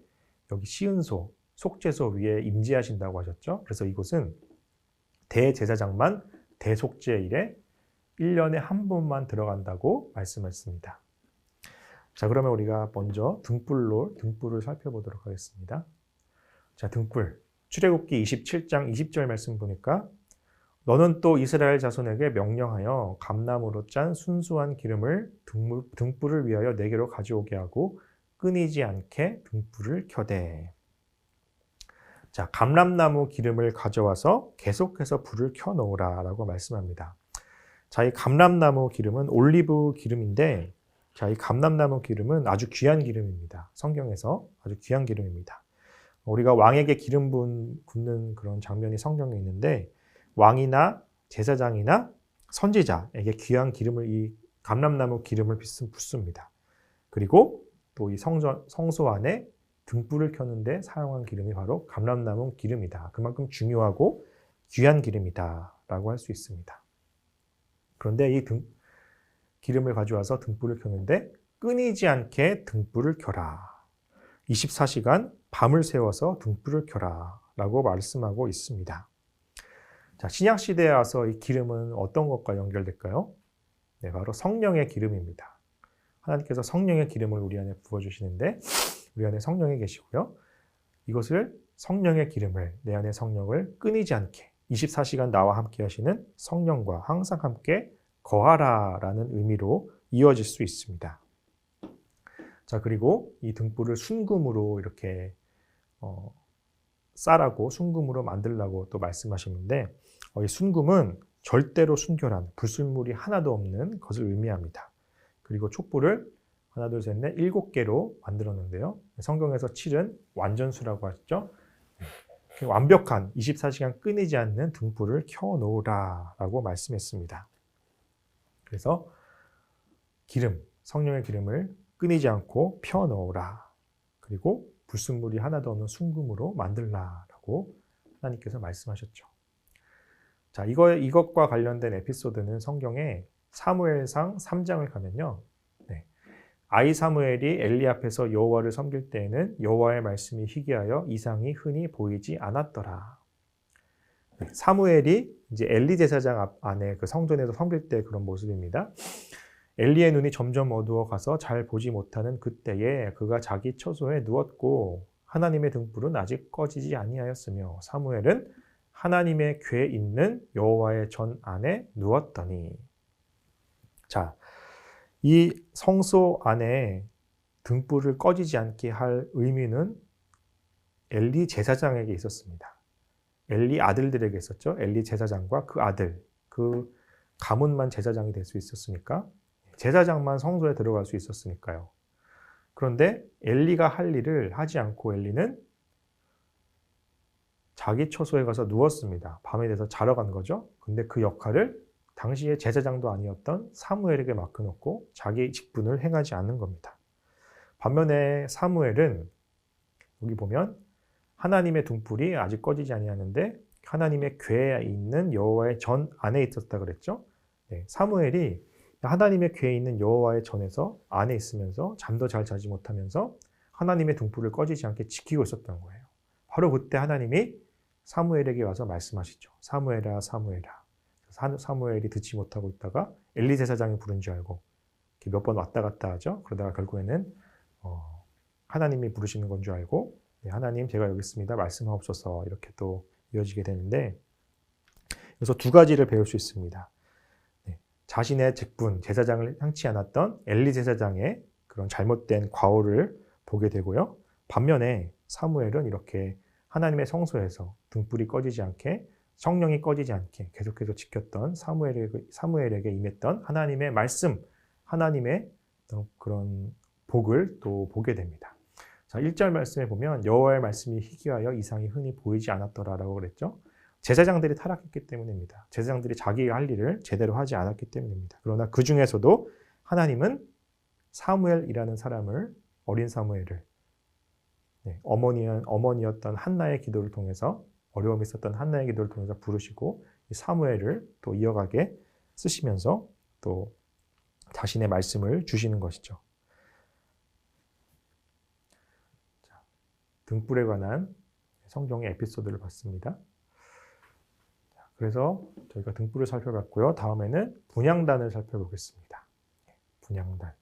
여기 시은소, 속죄소 위에 임재하신다고 하셨죠. 그래서 이곳은 대제사장만 대속죄일에 1년에 한 번만 들어간다고 말씀했습니다. 자, 그러면 우리가 먼저 등불을 살펴보도록 하겠습니다. 자, 등불. 출애굽기 27장 20절 말씀 보니까 너는 또 이스라엘 자손에게 명령하여 감나무로 짠 순수한 기름을 등불을 위하여 내게로 가져오게 하고 끊이지 않게 등불을 켜대. 자, 감람나무 기름을 가져와서 계속해서 불을 켜놓으라 라고 말씀합니다. 자, 이 감람나무 기름은 올리브 기름인데, 자, 이 감람나무 기름은 아주 귀한 기름입니다. 성경에서 아주 귀한 기름입니다. 우리가 왕에게 기름 붓는 그런 장면이 성경에 있는데, 왕이나 제사장이나 선지자에게 귀한 기름을 이 감람나무 기름을 붓습니다. 그리고 또 이 성소 안에 등불을 켜는데 사용한 기름이 바로 감람나무 기름이다. 그만큼 중요하고 귀한 기름이다 라고 할 수 있습니다. 그런데 이 기름을 가져와서 등불을 켜는데 끊이지 않게 등불을 켜라. 24시간 밤을 새워서 등불을 켜라 라고 말씀하고 있습니다. 자, 신약시대에 와서 이 기름은 어떤 것과 연결될까요? 네, 바로 성령의 기름입니다. 하나님께서 성령의 기름을 우리 안에 부어주시는데 우리 안에 성령이 계시고요. 이것을 성령의 기름을, 내 안의 성령을 끊이지 않게 24시간 나와 함께 하시는 성령과 항상 함께 거하라 라는 의미로 이어질 수 있습니다. 자, 그리고 이 등불을 순금으로 이렇게 쌀하고 순금으로 만들라고 또 말씀하시는데 이 순금은 절대로 순결한 불순물이 하나도 없는 것을 의미합니다. 그리고 촛불을 하나, 둘, 셋, 넷, 7개로 만들었는데요. 성경에서 7은 완전수라고 하죠. 완벽한 24시간 끊이지 않는 등불을 켜놓으라 라고 말씀했습니다. 그래서 기름, 성령의 기름을 끊이지 않고 펴놓으라. 그리고 불순물이 하나도 없는 순금으로 만들라라고 하나님께서 말씀하셨죠. 자, 이것과 관련된 에피소드는 성경에 사무엘상 3장을 가면요. 아이 사무엘이 엘리 앞에서 여호와를 섬길 때에는 여호와의 말씀이 희귀하여 이상이 흔히 보이지 않았더라. 사무엘이 이제 엘리 제사장 안에 그 성전에서 섬길 때 그런 모습입니다. 엘리의 눈이 점점 어두워 가서 잘 보지 못하는 그때에 그가 자기 처소에 누웠고 하나님의 등불은 아직 꺼지지 아니하였으며 사무엘은 하나님의 궤 있는 여호와의 전 안에 누웠더니. 자, 이 성소 안에 등불을 꺼지지 않게 할 의미는 엘리 제사장에게 있었습니다. 엘리 아들들에게 있었죠. 엘리 제사장과 그 아들, 그 가문만 제사장이 될 수 있었으니까, 제사장만 성소에 들어갈 수 있었으니까요. 그런데 엘리가 할 일을 하지 않고 엘리는 자기 처소에 가서 누웠습니다. 밤에 돼서 자러 간 거죠. 근데 그 역할을 당시에 제사장도 아니었던 사무엘에게 맡겨놓고 자기 직분을 행하지 않는 겁니다. 반면에 사무엘은 여기 보면 하나님의 등불이 아직 꺼지지 아니하는데 하나님의 궤에 있는 여호와의 전 안에 있었다 그랬죠. 사무엘이 하나님의 궤에 있는 여호와의 전에서 안에 있으면서 잠도 잘 자지 못하면서 하나님의 등불을 꺼지지 않게 지키고 있었던 거예요. 바로 그때 하나님이 사무엘에게 와서 말씀하시죠. 사무엘아, 사무엘아. 사무엘이 듣지 못하고 있다가 엘리 제사장이 부른 줄 알고 몇 번 왔다 갔다 하죠. 그러다가 결국에는 하나님이 부르시는 건 줄 알고 하나님 제가 여기 있습니다. 말씀하옵소서 이렇게 또 이어지게 되는데, 그래서 두 가지를 배울 수 있습니다. 자신의 직분, 제사장을 향치 않았던 엘리 제사장의 그런 잘못된 과오를 보게 되고요. 반면에 사무엘은 이렇게 하나님의 성소에서 등불이 꺼지지 않게, 성령이 꺼지지 않게 계속해서 지켰던 사무엘에게 임했던 하나님의 말씀, 하나님의 그런 복을 또 보게 됩니다. 자, 1절 말씀에 보면 여호와의 말씀이 희귀하여 이상이 흔히 보이지 않았더라라고 그랬죠. 제사장들이 타락했기 때문입니다. 제사장들이 자기가 할 일을 제대로 하지 않았기 때문입니다. 그러나 그 중에서도 하나님은 사무엘이라는 사람을, 어린 사무엘을, 어머니였던 한나의 기도를 통해서, 어려움이 있었던 한나의 기도를 통해서 부르시고 사무엘을 또 이어가게 쓰시면서 또 자신의 말씀을 주시는 것이죠. 자, 등불에 관한 성경의 에피소드를 봤습니다. 그래서 저희가 등불을 살펴봤고요. 다음에는 분향단을 살펴보겠습니다. 분향단.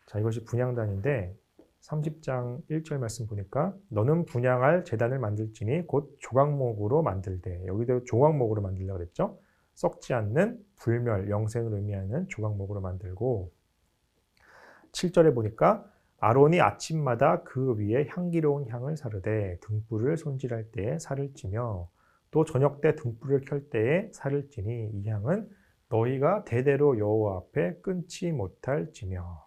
자, 이것이 분향단인데 30장 1절 말씀 보니까 너는 분향할 제단을 만들지니 곧 조각목으로 만들되, 여기도 조각목으로 만들라 그랬죠. 썩지 않는 불멸, 영생을 의미하는 조각목으로 만들고, 7절에 보니까 아론이 아침마다 그 위에 향기로운 향을 사르되 등불을 손질할 때에 살을 찌며 또 저녁 때 등불을 켤 때에 살을 찌니 이 향은 너희가 대대로 여호와 앞에 끊지 못할 찌며.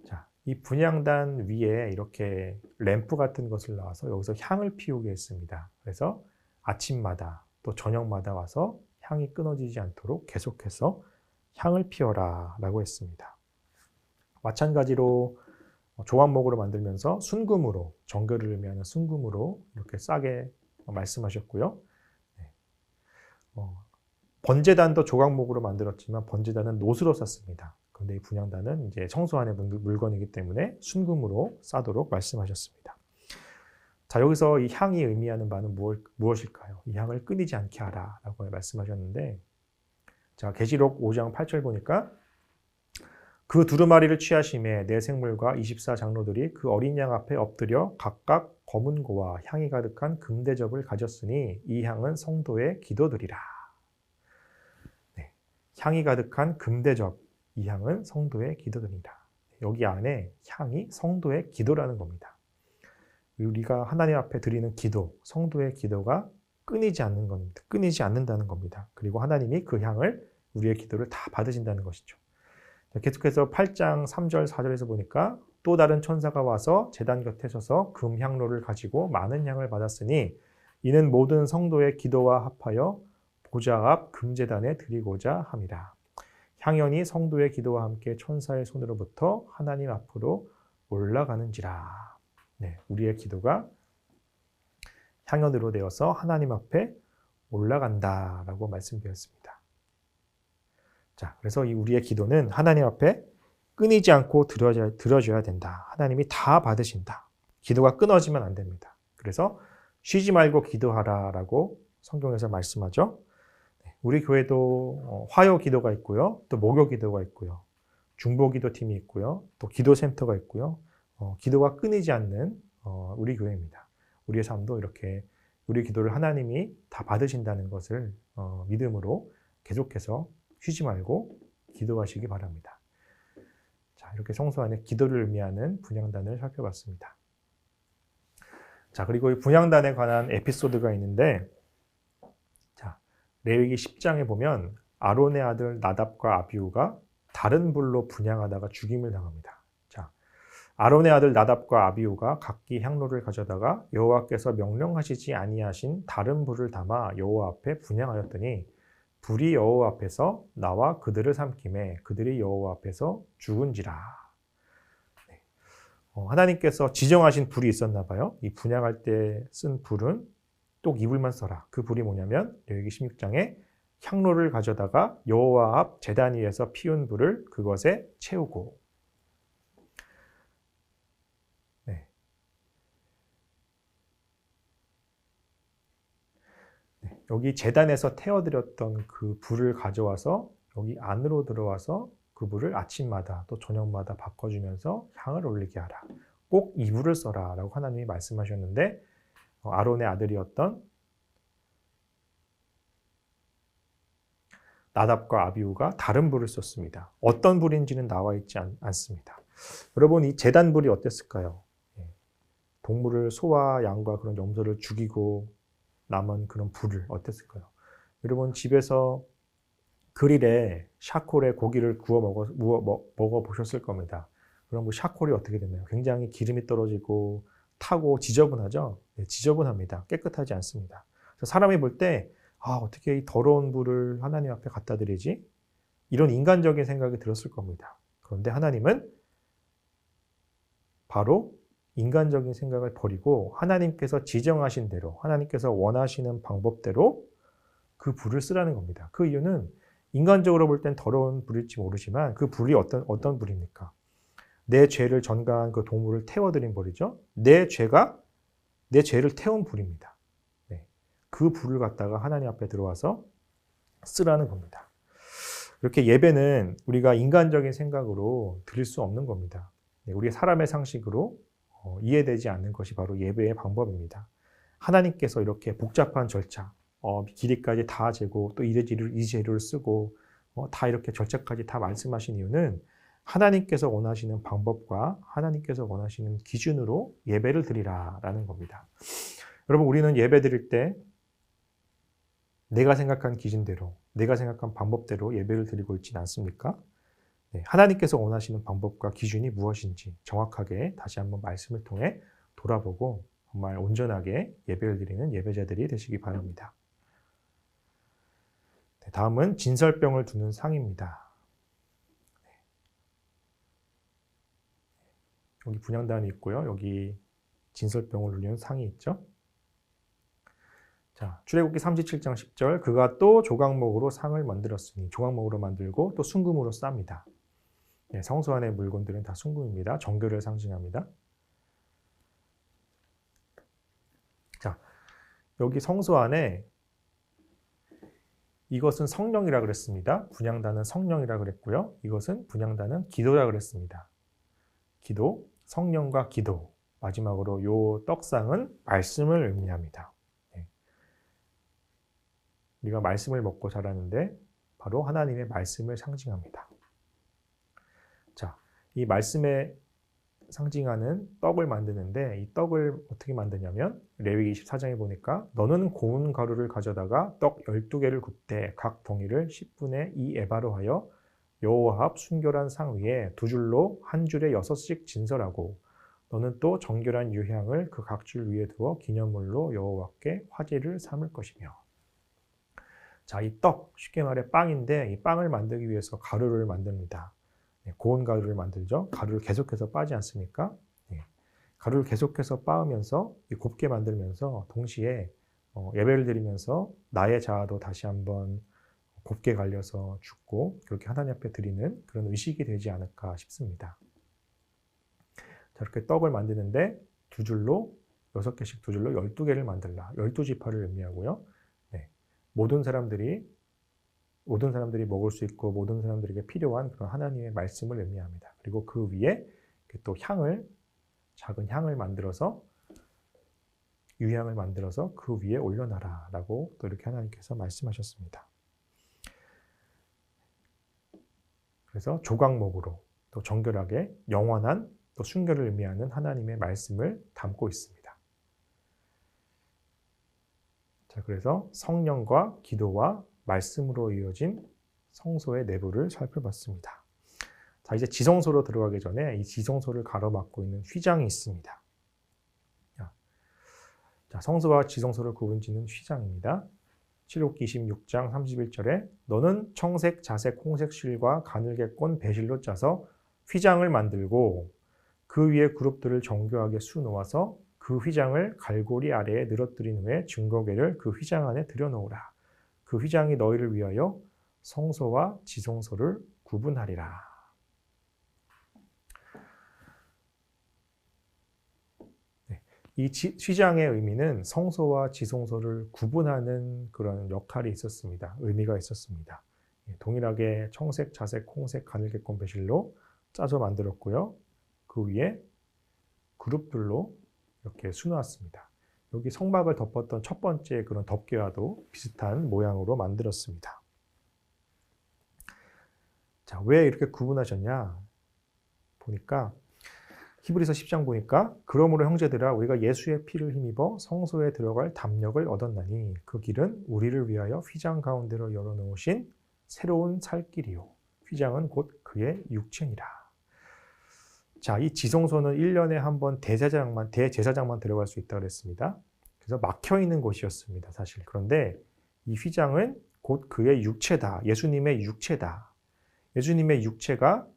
자, 이 분향단 위에 이렇게 램프 같은 것을 놔서 여기서 향을 피우게 했습니다. 그래서 아침마다 또 저녁마다 와서 향이 끊어지지 않도록 계속해서 향을 피워라 라고 했습니다. 마찬가지로 조각목으로 만들면서 순금으로, 정결을 의미하는 순금으로 이렇게 싸게 말씀하셨고요. 번제단도 조각목으로 만들었지만 번제단은 노수로 쌌습니다. 그런데 이 분향단은 이제 성소 안의 물건이기 때문에 순금으로 싸도록 말씀하셨습니다. 자, 여기서 이 향이 의미하는 바는 무엇일까요? 이 향을 끊이지 않게 하라라고 말씀하셨는데, 자, 계시록 5장 8절 보니까 그 두루마리를 취하심에 네 생물과 24장로들이 그 어린 양 앞에 엎드려 각각 검은 고와 향이 가득한 금대접을 가졌으니 이 향은 성도의 기도들이라. 향이 가득한 금대접, 이 향은 성도의 기도들이라. 여기 안에 향이 성도의 기도라는 겁니다. 우리가 하나님 앞에 드리는 기도, 성도의 기도가 끊이지 않는 겁니다. 끊이지 않는다는 겁니다. 그리고 하나님이 그 향을 우리의 기도를 다 받으신다는 것이죠. 계속해서 8장 3절 4절에서 보니까 또 다른 천사가 와서 제단 곁에 서서 금향로를 가지고 많은 향을 받았으니 이는 모든 성도의 기도와 합하여 보좌 앞 금제단에 드리고자 함이라. 향연이 성도의 기도와 함께 천사의 손으로부터 하나님 앞으로 올라가는지라. 네, 우리의 기도가 향연으로 되어서 하나님 앞에 올라간다라고 말씀드렸습니다. 자, 그래서 이 우리의 기도는 하나님 앞에 끊이지 않고 들어줘야 된다. 하나님이 다 받으신다. 기도가 끊어지면 안 됩니다. 그래서 쉬지 말고 기도하라라고 성경에서 말씀하죠. 우리 교회도 화요 기도가 있고요. 또 목요 기도가 있고요. 중보 기도팀이 있고요. 또 기도센터가 있고요. 기도가 끊이지 않는 우리 교회입니다. 우리의 삶도 이렇게 우리 기도를 하나님이 다 받으신다는 것을 믿음으로 계속해서 쉬지 말고 기도하시기 바랍니다. 자, 이렇게 성소 안에 기도를 의미하는 분향단을 살펴봤습니다. 자, 그리고 이 분향단에 관한 에피소드가 있는데, 자, 레위기 10장에 보면 아론의 아들 나답과 아비후가 다른 불로 분향하다가 죽임을 당합니다. 자, 아론의 아들 나답과 아비후가 각기 향로를 가져다가 여호와께서 명령하시지 아니하신 다른 불을 담아 여호와 앞에 분향하였더니 불이 여호와 앞에서 나와 그들을 삼키매 그들이 여호와 앞에서 죽은지라. 네. 하나님께서 지정하신 불이 있었나 봐요. 이 분향할 때 쓴 불은 꼭 이 불만 써라. 그 불이 뭐냐면 레위기 16장에 향로를 가져다가 여호와 앞 제단 위에서 피운 불을 그것에 채우고. 네. 여기 제단에서 태워드렸던 그 불을 가져와서 여기 안으로 들어와서 그 불을 아침마다 또 저녁마다 바꿔주면서 향을 올리게 하라. 꼭 이 불을 써라 라고 하나님이 말씀하셨는데 아론의 아들이었던 나답과 아비후가 다른 불을 썼습니다. 어떤 불인지는 나와 있지 않습니다. 여러분, 이 제단 불이 어땠을까요? 동물을 소와 양과 그런 염소를 죽이고 남은 그런 불을 어땠을까요? 여러분, 집에서 그릴에 샤콜에 고기를 구워 먹어 보셨을 겁니다. 그럼 그 샤콜이 어떻게 되나요? 굉장히 기름이 떨어지고 타고 지저분하죠? 네, 지저분합니다. 깨끗하지 않습니다. 그래서 사람이 볼 때 어떻게 이 더러운 불을 하나님 앞에 갖다 드리지? 이런 인간적인 생각이 들었을 겁니다. 그런데 하나님은 바로 인간적인 생각을 버리고 하나님께서 지정하신 대로, 하나님께서 원하시는 방법대로 그 불을 쓰라는 겁니다. 그 이유는 인간적으로 볼 땐 더러운 불일지 모르지만 그 불이 어떤 불입니까? 내 죄를 전가한 그 동물을 태워드린 불이죠. 내 죄를 태운 불입니다. 네. 그 불을 갖다가 하나님 앞에 들어와서 쓰라는 겁니다. 이렇게 예배는 우리가 인간적인 생각으로 드릴 수 없는 겁니다. 네. 우리 사람의 상식으로 이해되지 않는 것이 바로 예배의 방법입니다. 하나님께서 이렇게 복잡한 절차, 길이까지 다 재고 또 이 재료를 쓰고 다 이렇게 절차까지 다 말씀하신 이유는 하나님께서 원하시는 방법과 하나님께서 원하시는 기준으로 예배를 드리라라는 겁니다. 여러분, 우리는 예배 드릴 때 내가 생각한 기준대로, 내가 생각한 방법대로 예배를 드리고 있지는 않습니까? 네, 하나님께서 원하시는 방법과 기준이 무엇인지 정확하게 다시 한번 말씀을 통해 돌아보고 정말 온전하게 예배를 드리는 예배자들이 되시기 바랍니다. 네, 다음은 진설병을 두는 상입니다. 여기 분향단이 있고요. 여기 진설병을 누리는 상이 있죠. 자, 출애굽기 37장 10절 그가 또 조각목으로 상을 만들었으니 조각목으로 만들고 또 순금으로 쌉니다. 네, 성소 안의 물건들은 다 순금입니다. 정결을 상징합니다. 자, 여기 성소 안에 이것은 성령이라 그랬습니다. 분향단은 성령이라 그랬고요. 이것은 분향단은 기도라 그랬습니다. 기도, 성령과 기도. 마지막으로 요 떡상은 말씀을 의미합니다. 네. 우리가 말씀을 먹고 자라는데 바로 하나님의 말씀을 상징합니다. 자, 이 말씀의 상징하는 떡을 만드는데 이 떡을 어떻게 만드냐면 레위기 24장에 보니까 너는 고운 가루를 가져다가 떡 12개를 굽되 각 덩이를 10분의 2 에바로 하여 여호와 앞 순결한 상 위에 두 줄로 한 줄에 6씩 진설하고 너는 또 정결한 유향을 그 각 줄 위에 두어 기념물로 여호와께 화제를 삼을 것이며. 자, 이 떡, 쉽게 말해 빵인데 이 빵을 만들기 위해서 가루를 만듭니다. 고운 가루를 만들죠. 가루를 계속해서 빻지 않습니까? 가루를 계속해서 빻으면서 곱게 만들면서 동시에 예배를 드리면서 나의 자아도 다시 한번 곱게 갈려서 죽고 그렇게 하나님 앞에 드리는 그런 의식이 되지 않을까 싶습니다. 자, 이렇게 떡을 만드는데 두 줄로 6개씩 두 줄로 12개를 만들라. 12지파를 의미하고요. 모든 사람들이 먹을 수 있고 모든 사람들에게 필요한 그런 하나님의 말씀을 의미합니다. 그리고 그 위에 또 작은 향을 만들어서 유향을 만들어서 그 위에 올려놔라라고 또 이렇게 하나님께서 말씀하셨습니다. 그래서 조각목으로 또 정결하게 영원한 또 순결을 의미하는 하나님의 말씀을 담고 있습니다. 자, 그래서 성령과 기도와 말씀으로 이어진 성소의 내부를 살펴봤습니다. 자, 이제 지성소로 들어가기 전에 이 지성소를 가로막고 있는 휘장이 있습니다. 자, 성소와 지성소를 구분짓는 휘장입니다. 출애굽기 26장 31절에 너는 청색, 자색, 홍색 실과 가늘게 꼰 배실로 짜서 휘장을 만들고 그 위에 그룹들을 정교하게 수놓아서 그 휘장을 갈고리 아래에 늘어뜨린 후에 증거궤를 그 휘장 안에 들여놓으라. 그 휘장이 너희를 위하여 성소와 지성소를 구분하리라. 이 휘장의 의미는 성소와 지성소를 구분하는 그런 역할이 있었습니다. 의미가 있었습니다. 동일하게 청색, 자색, 홍색, 가늘게 꼰 배실로 짜서 만들었고요. 그 위에 그룹들로 이렇게 수놓았습니다. 여기 성막을 덮었던 첫 번째 그런 덮개와도 비슷한 모양으로 만들었습니다. 자, 왜 이렇게 구분하셨냐? 보니까 히브리서 10장 보니까 그러므로 형제들아 우리가 예수의 피를 힘입어 성소에 들어갈 담력을 얻었나니 그 길은 우리를 위하여 휘장 가운데로 열어놓으신 새로운 살 길이요 휘장은 곧 그의 육체니라. 자, 이 지성소는 1년에 한 번 대제사장만 들어갈 수 있다고 그랬습니다. 그래서 막혀 있는 곳이었습니다, 사실. 그런데 이 휘장은 곧 그의 육체다. 예수님의 육체다. 예수님의 육체가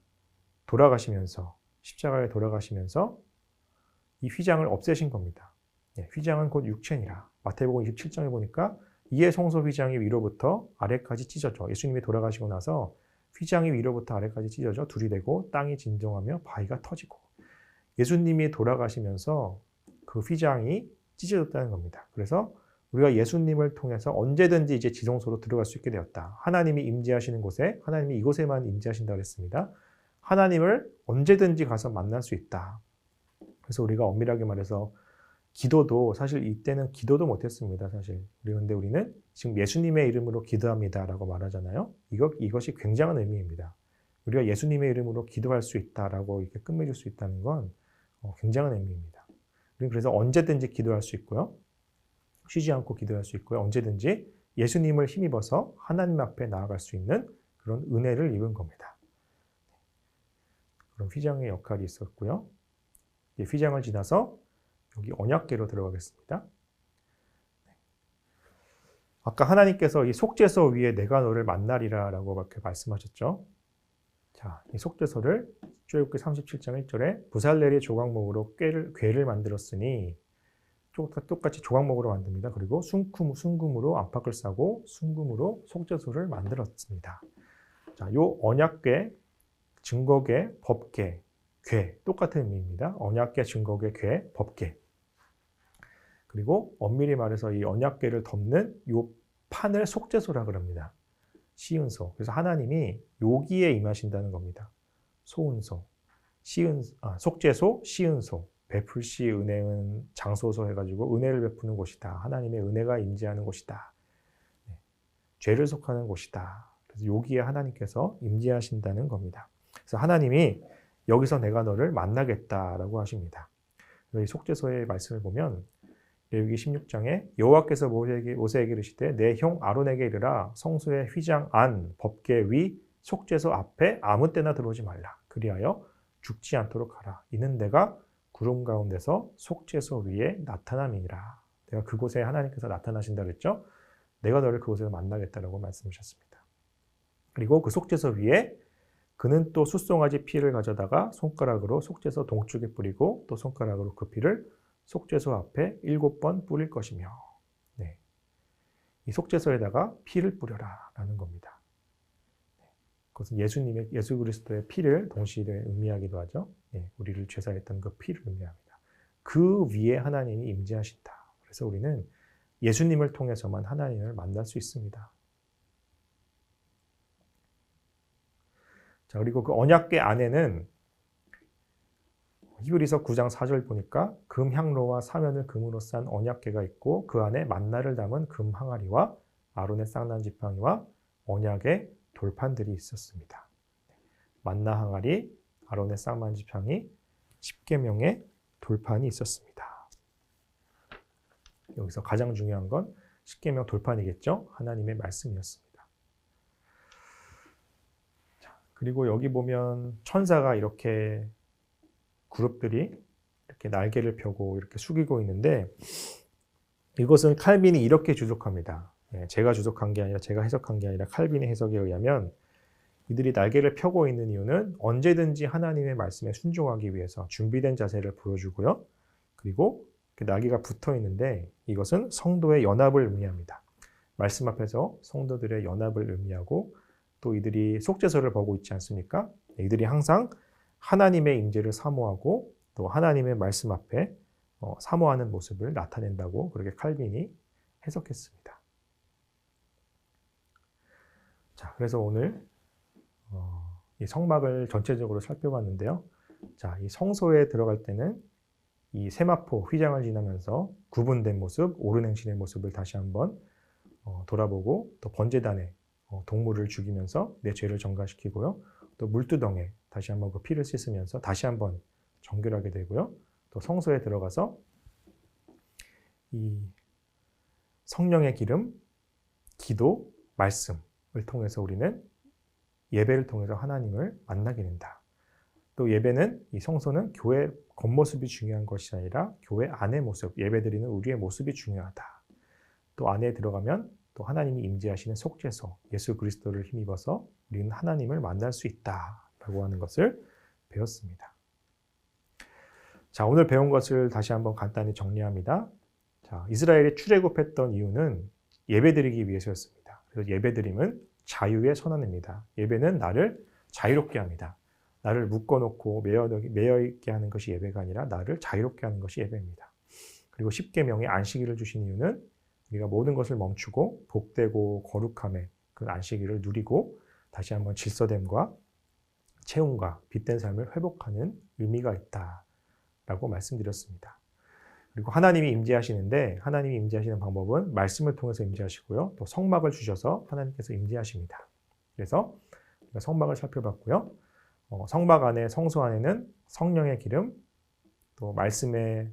돌아가시면서 십자가에 돌아가시면서 이 휘장을 없애신 겁니다. 휘장은 곧 육체니라. 마태복음 27장에 보니까 이에 성소 휘장이 위로부터 아래까지 찢어져. 예수님이 돌아가시고 나서 휘장이 위로부터 아래까지 찢어져 둘이 되고 땅이 진동하며 바위가 터지고 예수님이 돌아가시면서 그 휘장이 찢어졌다는 겁니다. 그래서 우리가 예수님을 통해서 언제든지 이제 지성소로 들어갈 수 있게 되었다. 하나님이 임재하시는 곳에 하나님이 이곳에만 임재하신다고 했습니다. 하나님을 언제든지 가서 만날 수 있다. 그래서 우리가 엄밀하게 말해서 기도도 사실 이때는 기도도 못했습니다. 사실 그런데 우리는 지금 예수님의 이름으로 기도합니다라고 말하잖아요. 이것이 굉장한 의미입니다. 우리가 예수님의 이름으로 기도할 수 있다라고 이렇게 끝맺을 수 있다는 건 굉장한 의미입니다. 그래서 언제든지 기도할 수 있고요. 쉬지 않고 기도할 수 있고요. 언제든지 예수님을 힘입어서 하나님 앞에 나아갈 수 있는 그런 은혜를 입은 겁니다. 그런 휘장의 역할이 있었고요. 이 휘장을 지나서 여기 언약궤로 들어가겠습니다. 아까 하나님께서 이 속죄소 위에 내가 너를 만나리라 라고 그렇게 말씀하셨죠. 자, 이 속죄소를 출애굽기 37장 1절에 부살렐이 조각목으로 궤를 만들었으니 똑같이 조각목으로 만듭니다. 그리고 순금으로 안팎을 싸고 순금으로 속죄소를 만들었습니다. 자, 요 언약궤, 증거궤, 법궤, 궤 똑같은 의미입니다. 언약궤, 증거궤, 궤, 법궤. 그리고 엄밀히 말해서 이 언약궤를 덮는 요 판을 속죄소라 그럽니다. 시은소. 그래서 하나님이 여기에 임하신다는 겁니다. 소은소, 속죄소, 시은소. 베풀시 은혜은 장소소 해가지고 은혜를 베푸는 곳이다. 하나님의 은혜가 임재하는 곳이다. 죄를 속하는 곳이다. 그래서 여기에 하나님께서 임재하신다는 겁니다. 그래서 하나님이 여기서 내가 너를 만나겠다라고 하십니다. 이 속죄서의 말씀을 보면 레위기 16장에 여호와께서 모세에게 이르시되 내 형 아론에게 이르라 성소의 휘장 안 법궤 위 속죄소 앞에 아무 때나 들어오지 말라. 그리하여 죽지 않도록 하라. 이는 내가 구름 가운데서 속죄소 위에 나타남이니라. 내가 그곳에 하나님께서 나타나신다 그랬죠. 내가 너를 그곳에서 만나겠다라고 말씀하셨습니다. 그리고 그 속죄소 위에 그는 또 숫송아지 피를 가져다가 손가락으로 속죄소 동쪽에 뿌리고 또 손가락으로 그 피를 속죄소 앞에 7번 뿌릴 것이며, 네. 이 속죄소에다가 피를 뿌려라 라는 겁니다. 그것은 예수 그리스도의 피를 동시에 의미하기도 하죠. 네. 우리를 죄사했던 그 피를 의미합니다. 그 위에 하나님이 임재하신다. 그래서 우리는 예수님을 통해서만 하나님을 만날 수 있습니다. 자, 그리고 그 언약궤 안에는 히브리서 9장 4절 보니까 금 향로와 사면을 금으로 싼 언약궤가 있고 그 안에 만나를 담은 금 항아리와 아론의 쌍난 지팡이와 언약의 돌판들이 있었습니다. 만나 항아리, 아론의 쌍난 지팡이, 십계명의 돌판이 있었습니다. 여기서 가장 중요한 건 십계명 돌판이겠죠? 하나님의 말씀이었습니다. 그리고 여기 보면 천사가 이렇게 그룹들이 이렇게 날개를 펴고 이렇게 숙이고 있는데 이것은 칼빈이 이렇게 주석합니다. 제가 주석한 게 아니라 제가 해석한 게 아니라 칼빈의 해석에 의하면 이들이 날개를 펴고 있는 이유는 언제든지 하나님의 말씀에 순종하기 위해서 준비된 자세를 보여주고요. 그리고 날개가 붙어 있는데 이것은 성도의 연합을 의미합니다. 말씀 앞에서 성도들의 연합을 의미하고 또 이들이 속죄서를 보고 있지 않습니까? 이들이 항상 하나님의 임재를 사모하고 또 하나님의 말씀 앞에 사모하는 모습을 나타낸다고 그렇게 칼빈이 해석했습니다. 자, 그래서 오늘 이 성막을 전체적으로 살펴봤는데요. 자, 이 성소에 들어갈 때는 이 세마포 휘장을 지나면서 구분된 모습, 옳은 행실의 모습을 다시 한번 돌아보고 또 번제단에 동물을 죽이면서 내 죄를 정가시키고요. 또 물두덩에 다시 한번 그 피를 씻으면서 다시 한번 정결하게 되고요. 또 성소에 들어가서 이 성령의 기름, 기도, 말씀을 통해서 우리는 예배를 통해서 하나님을 만나게 된다. 또 예배는 이 성소는 교회 겉모습이 중요한 것이 아니라 교회 안의 모습, 예배드리는 우리의 모습이 중요하다. 또 안에 들어가면 또 하나님이 임재하시는 속죄소, 예수 그리스도를 힘입어서 우리는 하나님을 만날 수 있다라고 하는 것을 배웠습니다. 자, 오늘 배운 것을 다시 한번 간단히 정리합니다. 자, 이스라엘이 출애굽했던 이유는 예배드리기 위해서였습니다. 그래서 예배드림은 자유의 선언입니다. 예배는 나를 자유롭게 합니다. 나를 묶어놓고 매여있게 하는 것이 예배가 아니라 나를 자유롭게 하는 것이 예배입니다. 그리고 십계명의 안식일을 주신 이유는 우리가 모든 것을 멈추고 복되고 거룩함의 그 안식일을 누리고 다시 한번 질서됨과 채움과 빛된 삶을 회복하는 의미가 있다라고 말씀드렸습니다. 그리고 하나님이 임재하시는데 하나님이 임재하시는 방법은 말씀을 통해서 임재하시고요. 또 성막을 주셔서 하나님께서 임재하십니다. 그래서 우리가 성막을 살펴봤고요. 성막 안에 성소 안에는 성령의 기름, 또 말씀의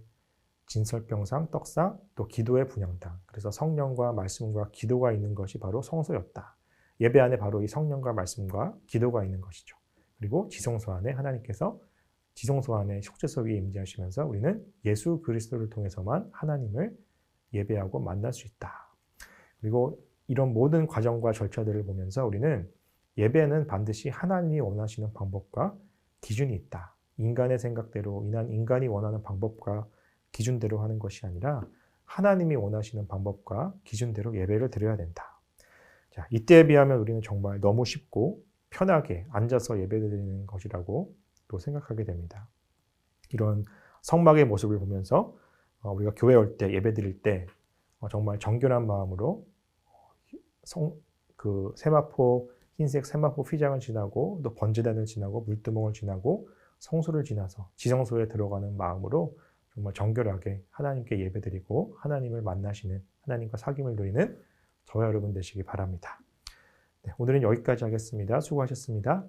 진설병상, 떡상, 또 기도의 분향당. 그래서 성령과 말씀과 기도가 있는 것이 바로 성소였다. 예배 안에 바로 이 성령과 말씀과 기도가 있는 것이죠. 그리고 지성소 안에 하나님께서 지성소 안에 속죄소 위에 임재하시면서 우리는 예수 그리스도를 통해서만 하나님을 예배하고 만날 수 있다. 그리고 이런 모든 과정과 절차들을 보면서 우리는 예배는 반드시 하나님이 원하시는 방법과 기준이 있다. 인간의 생각대로 인간이 원하는 방법과 기준대로 하는 것이 아니라 하나님이 원하시는 방법과 기준대로 예배를 드려야 된다. 자, 이때에 비하면 우리는 정말 너무 쉽고 편하게 앉아서 예배드리는 것이라고 또 생각하게 됩니다. 이런 성막의 모습을 보면서 우리가 교회 올 때 예배드릴 때 정말 정결한 마음으로 그 세마포 흰색 세마포 휘장을 지나고 또 번제단을 지나고 물두멍을 지나고 성소를 지나서 지성소에 들어가는 마음으로 정말 정결하게 하나님께 예배드리고 하나님을 만나시는 하나님과 사귐을 누리는 저와 여러분 되시기 바랍니다. 네, 오늘은 여기까지 하겠습니다. 수고하셨습니다.